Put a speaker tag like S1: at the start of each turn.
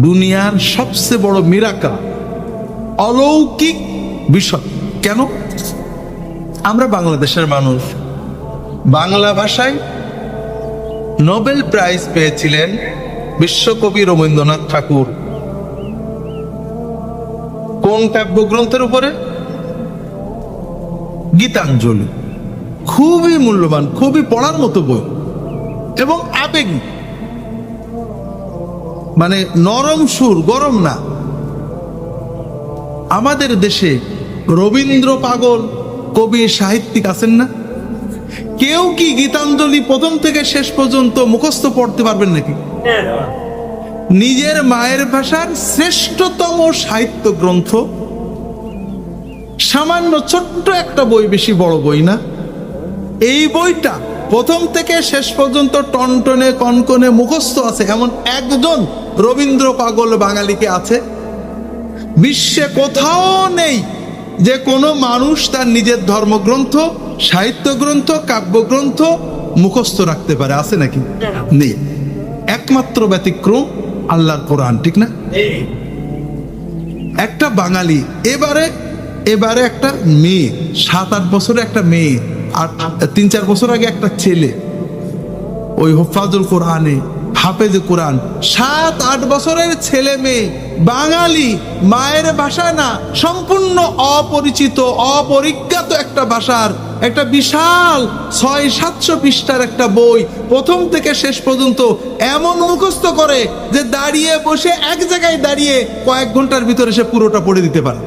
S1: দুনিয়ার সবচেয়ে বড় মিরাকেল, অলৌকিক বিষয়। কেন? আমরা বাংলাদেশের মানুষ, বাংলা ভাষায় নোবেল প্রাইজ পেয়েছিলেন বিশ্বকবি রবীন্দ্রনাথ ঠাকুর। কোন কাব্যগ্রন্থের উপরে? গীতাঞ্জলি। খুবই মূল্যবান, খুবই পড়ার মতো বই এবং আবেগ, মানে নরম সুর, গরম না। আমাদের দেশে রবীন্দ্র পাগল কবি সাহিত্যিক আছেন না? কেউ কি গীতাঞ্জলি প্রথম থেকে শেষ পর্যন্ত মুখস্থ পড়তে পারবেন নাকি? নিজের মায়ের ভাষার শ্রেষ্ঠতম সাহিত্য গ্রন্থ, সামান্য ছোট্ট একটা বই, বেশি বড় বই না। এই বইটা প্রথম থেকে শেষ পর্যন্ত টনটনে কনকনে মুখস্থ আছে এমন একজন রবীন্দ্র পাগল বাঙালিকে আছে? বিশ্বে কোথাও নেই যে কোনো মানুষ তার নিজের ধর্মগ্রন্থ, সাহিত্য গ্রন্থ, কাব্যগ্রন্থ মুখস্থ রাখতে পারে। আছে নাকি? নেই। একমাত্র ব্যতিক্রম আল্লাহর কোরআন, ঠিক না? একটা বাঙালি, এবারে একটা মেয়ে, 7-8 বছরের একটা মেয়ে, আর 3-4 বছর আগে একটা ছেলে, ওই হুফাজুল কোরআনে, হাফেজে কোরআন, 7-8 বছরের ছেলে মেয়ে, বাঙালি, মায়ের ভাষা না, সম্পূর্ণ অপরিচিত অপরিজ্ঞাত একটা ভাষার একটা বিশাল 600-700 পৃষ্ঠার একটা বই প্রথম থেকে শেষ পর্যন্ত এমন মুখস্থ করে যে দাঁড়িয়ে বসে এক জায়গায় দাঁড়িয়ে কয়েক ঘন্টার ভিতরে সে পুরোটা পড়ে দিতে পারে।